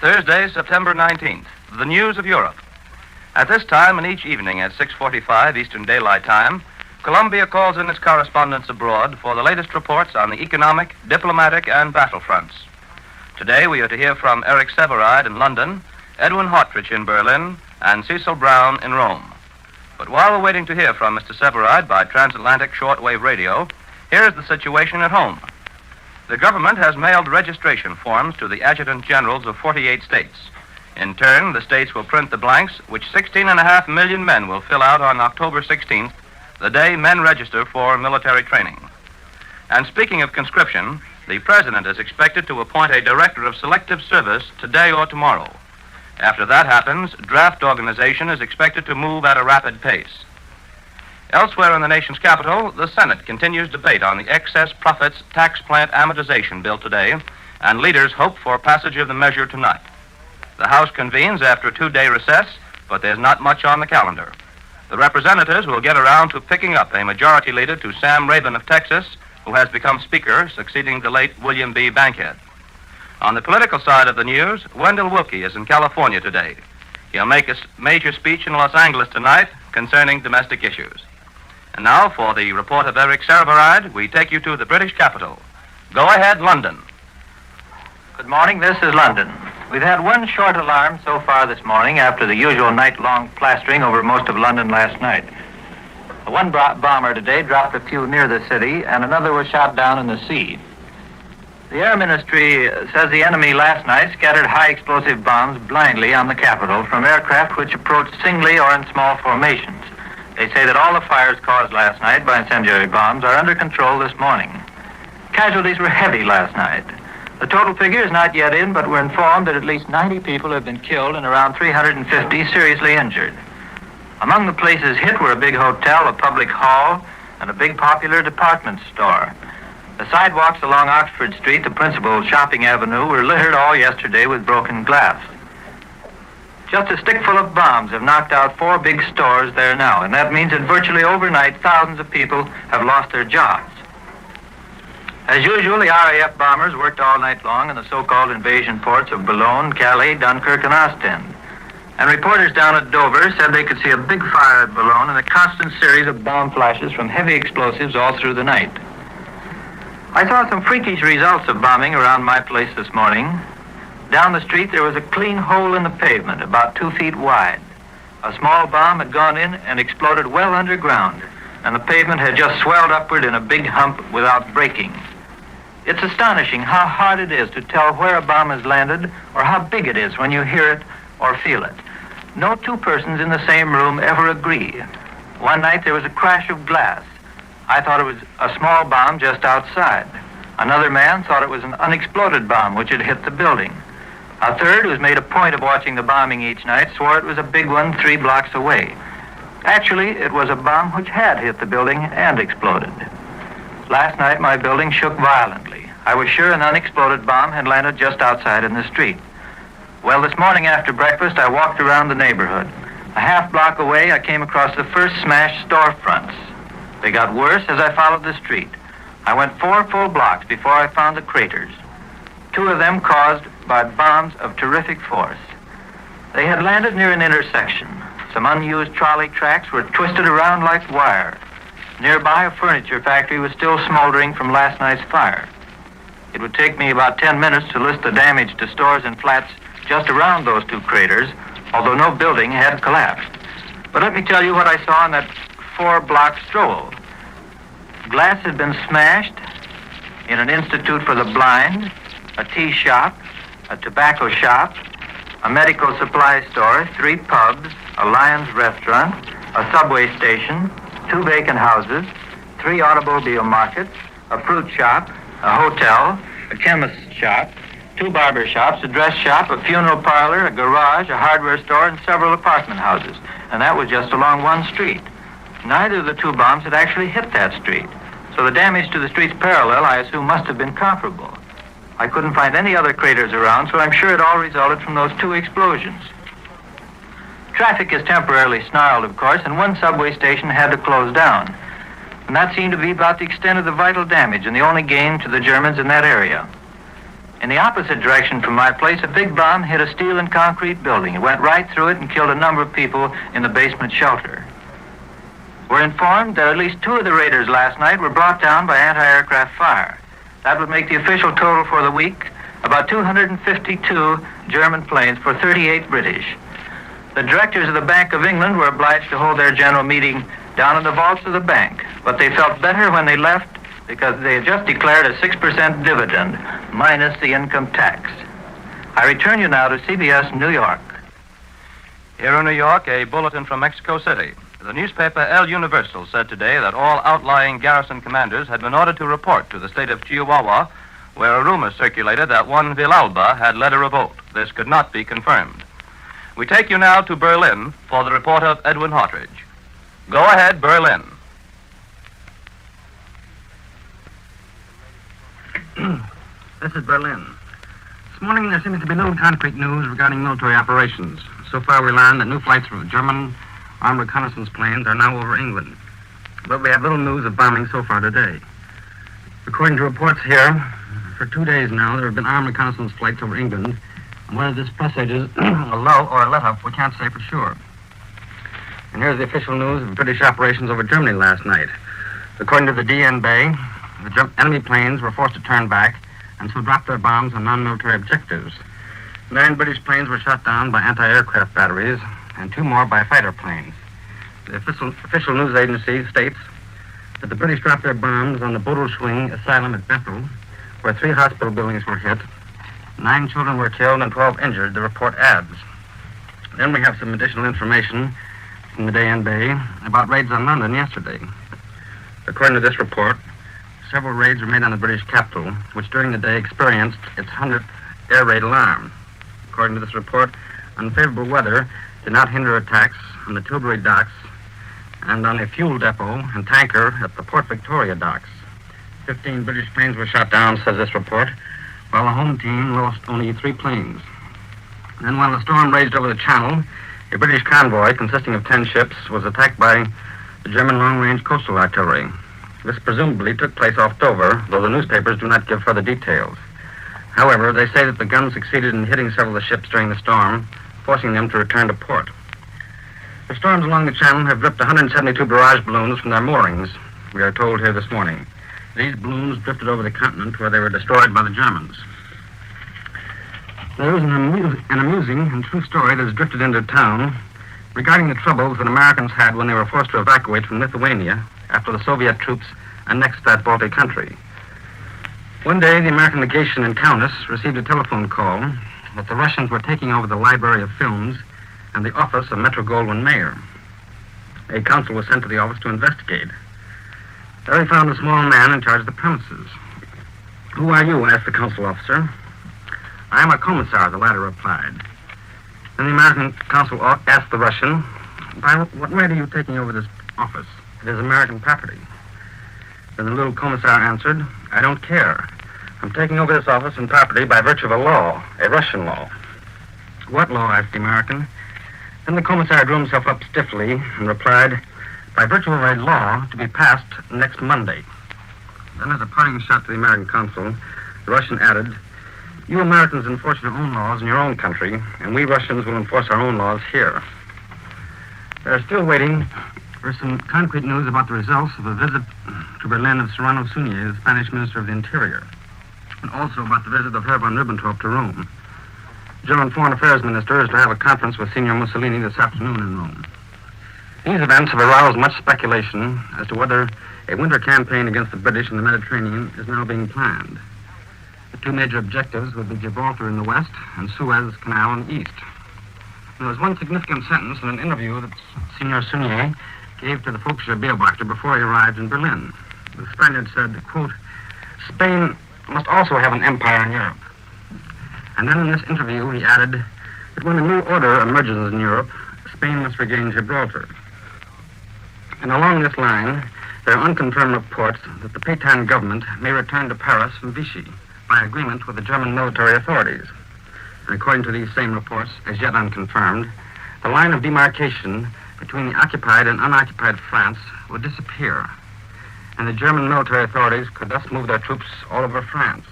Thursday, September 19th. The news of Europe. At this time and each evening at 6:45 Eastern Daylight Time, Columbia calls in its correspondents abroad for the latest reports on the economic, diplomatic, and battle fronts. Today we are to hear from Eric Sevareid in London, Edwin Hautrich in Berlin, and Cecil Brown in Rome. But while we're waiting to hear from Mr. Sevareid by transatlantic shortwave radio, here is the situation at home. The government has mailed registration forms to the adjutant generals of 48 states. In turn, the states will print the blanks, which 16.5 million men will fill out on October 16th, the day men register for military training. And speaking of conscription, the president is expected to appoint a director of selective service today or tomorrow. After that happens, draft organization is expected to move at a rapid pace. Elsewhere in the nation's capital, the Senate continues debate on the excess profits tax plant amortization bill today, and leaders hope for passage of the measure tonight. The House convenes after a 2-day recess, but there's not much on the calendar. The representatives will get around to picking up a majority leader to Sam Rabin of Texas, who has become Speaker, succeeding the late William B. Bankhead. On the political side of the news, Wendell Willkie is in California today. He'll make a major speech in Los Angeles tonight concerning domestic issues. And now, for the report of Eric Sevareid, we take you to the British capital. Go ahead, London. Good morning, this is London. We've had one short alarm so far this morning after the usual night-long plastering over most of London last night. One bomber today dropped a few near the city, and another was shot down in the sea. The Air Ministry says the enemy last night scattered high-explosive bombs blindly on the capital from aircraft which approached singly or in small formations. They say that all the fires caused last night by incendiary bombs are under control this morning. Casualties were heavy last night. The total figure is not yet in, but we're informed that at least 90 people have been killed and around 350 seriously injured. Among the places hit were a big hotel, a public hall, and a big popular department store. The sidewalks along Oxford Street, the principal shopping avenue, were littered all yesterday with broken glass. Just a stickful of bombs have knocked out 4 big stores there now, and that means that virtually overnight thousands of people have lost their jobs. As usual, the RAF bombers worked all night long in the so-called invasion ports of Boulogne, Calais, Dunkirk, and Ostend. And reporters down at Dover said they could see a big fire at Boulogne and a constant series of bomb flashes from heavy explosives all through the night. I saw some freakish results of bombing around my place this morning. Down the street, there was a clean hole in the pavement, about 2 feet wide. A small bomb had gone in and exploded well underground, and the pavement had just swelled upward in a big hump without breaking. It's astonishing how hard it is to tell where a bomb has landed or how big it is when you hear it or feel it. No 2 persons in the same room ever agree. One night there was a crash of glass. I thought it was a small bomb just outside. Another man thought it was an unexploded bomb which had hit the building. A third, who's made a point of watching the bombing each night, swore it was a big one 3 blocks away. Actually, it was a bomb which had hit the building and exploded. Last night, my building shook violently. I was sure an unexploded bomb had landed just outside in the street. Well, this morning after breakfast, I walked around the neighborhood. A half block away, I came across the first smashed storefronts. They got worse as I followed the street. I went 4 full blocks before I found the craters. 2 of them caused by bombs of terrific force. They had landed near an intersection. Some unused trolley tracks were twisted around like wire. Nearby, a furniture factory was still smoldering from last night's fire. It would take me about 10 minutes to list the damage to stores and flats just around those 2 craters, although no building had collapsed. But let me tell you what I saw on that 4-block stroll. Glass had been smashed in an institute for the blind, a tea shop, a tobacco shop, a medical supply store, 3 pubs, a Lions restaurant, a subway station, 2 vacant houses, 3 automobile markets, a fruit shop, a hotel, a chemist's shop, 2 barber shops, a dress shop, a funeral parlor, a garage, a hardware store, and several apartment houses. And that was just along one street. Neither of the 2 bombs had actually hit that street, so the damage to the streets parallel, I assume, must have been comparable. I couldn't find any other craters around, so I'm sure it all resulted from those 2 explosions. Traffic is temporarily snarled, of course, and one subway station had to close down. And that seemed to be about the extent of the vital damage and the only gain to the Germans in that area. In the opposite direction from my place, a big bomb hit a steel and concrete building. It went right through it and killed a number of people in the basement shelter. We're informed that at least 2 of the raiders last night were brought down by anti-aircraft fire. That would make the official total for the week about 252 German planes for 38 British. The directors of the Bank of England were obliged to hold their general meeting down in the vaults of the bank, but they felt better when they left because they had just declared a 6% dividend minus the income tax. I return you now to CBS New York. Here in New York, a bulletin from Mexico City. The newspaper El Universal said today that all outlying garrison commanders had been ordered to report to the state of Chihuahua, where a rumor circulated that one Villalba had led a revolt. This could not be confirmed. We take you now to Berlin for the report of Edwin Hartridge. Go ahead, Berlin. This is Berlin. This morning there seems to be little concrete news regarding military operations. So far we learned that new flights of German armed reconnaissance planes are now over England. But we have little news of bombing so far today. According to reports here, for 2 days now there have been armed reconnaissance flights over England. And whether this presages a lull or a let-up, we can't say for sure. And here's the official news of British operations over Germany last night. According to the DNB, the enemy planes were forced to turn back and so dropped their bombs on non-military objectives. 9 British planes were shot down by anti-aircraft batteries and 2 more by fighter planes. The official news agency states that the British dropped their bombs on the Bodelschwing Asylum at Bethel, where 3 hospital buildings were hit. 9 children were killed and 12 injured, the report adds. Then we have some additional information from the DNB about raids on London yesterday. According to this report, several raids were made on the British capital, which during the day experienced its 100th air raid alarm. According to this report, unfavorable weather did not hinder attacks on the Tilbury docks and on a fuel depot and tanker at the Port Victoria docks. 15 British planes were shot down, says this report, while the home team lost only 3 planes. Then while the storm raged over the Channel, a British convoy consisting of 10 ships was attacked by the German long-range coastal artillery. This presumably took place off Dover, though the newspapers do not give further details. However, they say that the guns succeeded in hitting several of the ships during the storm, forcing them to return to port. The storms along the Channel have ripped 172 barrage balloons from their moorings, we are told here this morning. These balloons drifted over the continent where they were destroyed by the Germans. There is an amusing and true story that has drifted into town regarding the troubles that Americans had when they were forced to evacuate from Lithuania after the Soviet troops annexed that Baltic country. One day, the American legation in Kaunas received a telephone call that the Russians were taking over the Library of Films and the office of Metro-Goldwyn-Mayer. A council was sent to the office to investigate. There they found a small man in charge of the premises. "Who are you?" asked the council officer. "I am a commissar," the latter replied. Then the American consul asked the Russian, "By what right are you taking over this office? It is American property." Then the little commissar answered, "I don't care. I'm taking over this office and property by virtue of a law, a Russian law." "What law?" asked the American. Then the commissar drew himself up stiffly and replied, "By virtue of a law to be passed next Monday." Then as a parting shot to the American consul, the Russian added, "You Americans enforce your own laws in your own country, and we Russians will enforce our own laws here." They're still waiting for some concrete news about the results of a visit to Berlin of Serrano Suñé, the Spanish Minister of the Interior, and also about the visit of Herr von Ribbentrop to Rome. The German Foreign Affairs Minister is to have a conference with Signor Mussolini this afternoon in Rome. These events have aroused much speculation as to whether a winter campaign against the British in the Mediterranean is now being planned. The 2 major objectives would be Gibraltar in the west and Suez Canal in the east. There was one significant sentence in an interview that Signor Suñé gave to the Volkswagen Beobachter before he arrived in Berlin. The Spaniard said, quote, "Spain must also have an empire in Europe." And then in this interview he added that when a new order emerges in Europe, Spain must regain Gibraltar. And along this line, there are unconfirmed reports that the Pétain government may return to Paris from Vichy by agreement with the German military authorities. And according to these same reports, as yet unconfirmed, the line of demarcation between the occupied and unoccupied France would disappear, and the German military authorities could thus move their troops all over France.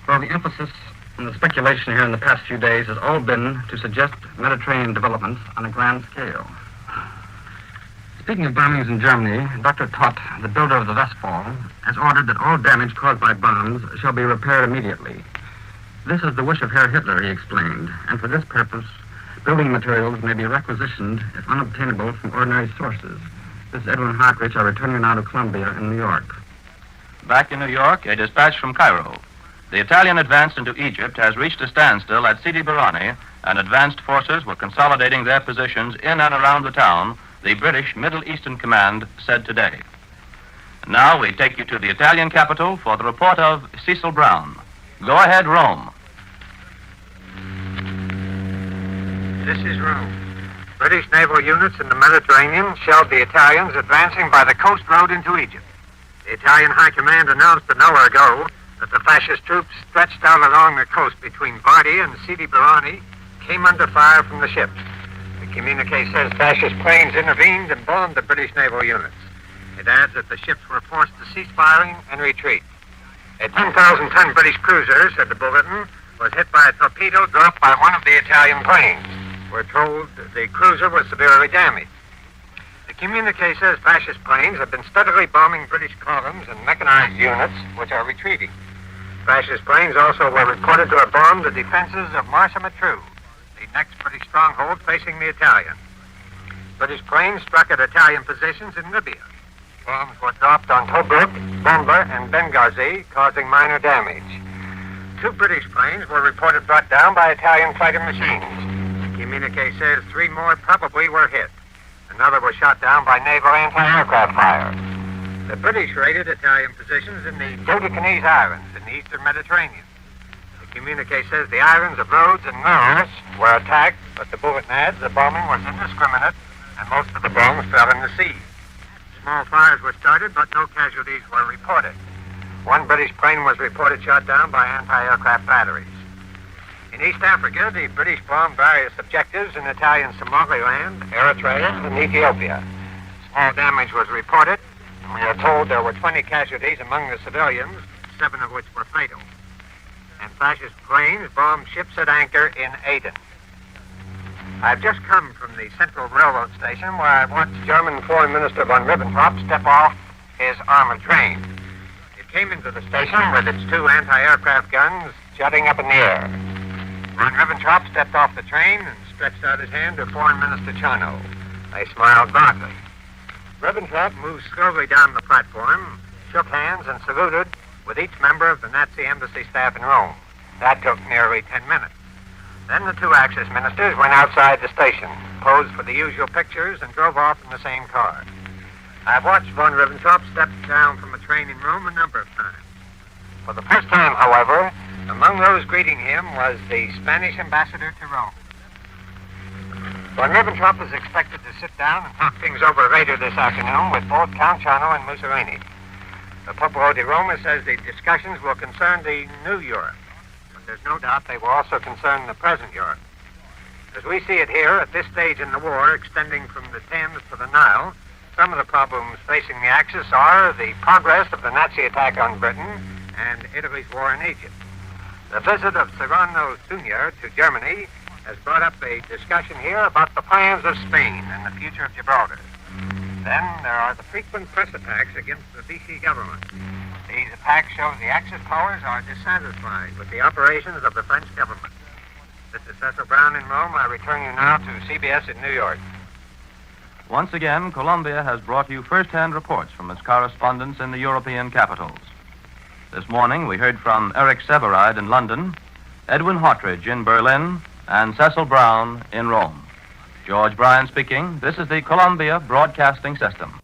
Well, the emphasis and the speculation here in the past few days has all been to suggest Mediterranean developments on a grand scale. Speaking of bombings in Germany, Dr. Todt, the builder of the Westfall, has ordered that all damage caused by bombs shall be repaired immediately. This is the wish of Herr Hitler, he explained, and for this purpose, building materials may be requisitioned if unobtainable from ordinary sources. This is Edwin Hartridge. I return you now to Columbia in New York. Back in New York, a dispatch from Cairo. The Italian advance into Egypt has reached a standstill at Sidi Barrani, and advanced forces were consolidating their positions in and around the town, the British Middle Eastern Command said today. Now we take you to the Italian capital for the report of Cecil Brown. Go ahead, Rome. This is Rome. British naval units in the Mediterranean shelled the Italians advancing by the coast road into Egypt. The Italian High Command announced an hour ago that the fascist troops stretched out along the coast between Bardi and Sidi Barrani came under fire from the ships. The communique says fascist planes intervened and bombed the British naval units. It adds that the ships were forced to cease firing and retreat. A 10,000-ton British cruiser, said the bulletin, was hit by a torpedo dropped by one of the Italian planes. We're told the cruiser was severely damaged. The communique says fascist planes have been steadily bombing British columns and mechanized units, which are retreating. Fascist planes also were reported to have bombed the defenses of Marsa-Matruh, the next British stronghold facing the Italians. British planes struck at Italian positions in Libya. Bombs were dropped on Tobruk, Bomba, and Benghazi, causing minor damage. 2 British planes were reported brought down by Italian fighter machines. The communique says 3 more probably were hit. Another was shot down by naval anti-aircraft fire. The British raided Italian positions in the Dodecanese Islands in the eastern Mediterranean. The communique says the islands of Rhodes and Neuros were attacked, but the bulletin adds the bombing was indiscriminate and most of the bombs fell in the sea. Small fires were started, but no casualties were reported. 1 British plane was reported shot down by anti-aircraft batteries. In East Africa, the British bombed various objectives in Italian Somaliland, Eritrea, and Ethiopia. Small damage was reported, and we are told there were 20 casualties among the civilians, 7 of which were fatal. And fascist planes bombed ships at anchor in Aden. I've just come from the Central Railroad Station where I watched German Foreign Minister von Ribbentrop step off his armored train. It came into the station with its 2 anti-aircraft guns jutting up in the air. Von Ribbentrop stepped off the train and stretched out his hand to Foreign Minister Charnow. They smiled broadly. Ribbentrop moved slowly down the platform, shook hands, and saluted with each member of the Nazi embassy staff in Rome. That took nearly 10 minutes. Then the 2 Axis ministers went outside the station, posed for the usual pictures, and drove off in the same car. I've watched von Ribbentrop step down from a train in Rome a number of times. For the first time, however, among those greeting him was the Spanish ambassador to Rome. Von Ribbentrop is expected to sit down and talk things over later this afternoon with both Count Charnow and Mussolini. The Popolo di Roma says the discussions will concern the new Europe. There's no doubt they will also concern the present Europe. As we see it here, at this stage in the war, extending from the Thames to the Nile, some of the problems facing the Axis are the progress of the Nazi attack on Britain and Italy's war in Egypt. The visit of Serrano Suñer to Germany has brought up a discussion here about the plans of Spain and the future of Gibraltar. Then there are the frequent press attacks against the Vichy government. These attacks show the Axis powers are dissatisfied with the operations of the French government. This is Cecil Brown in Rome. I return you now to CBS in New York. Once again, Columbia has brought you first-hand reports from its correspondents in the European capitals. This morning, we heard from Eric Severide in London, Edwin Hartridge in Berlin, and Cecil Brown in Rome. George Bryan speaking. This is the Columbia Broadcasting System.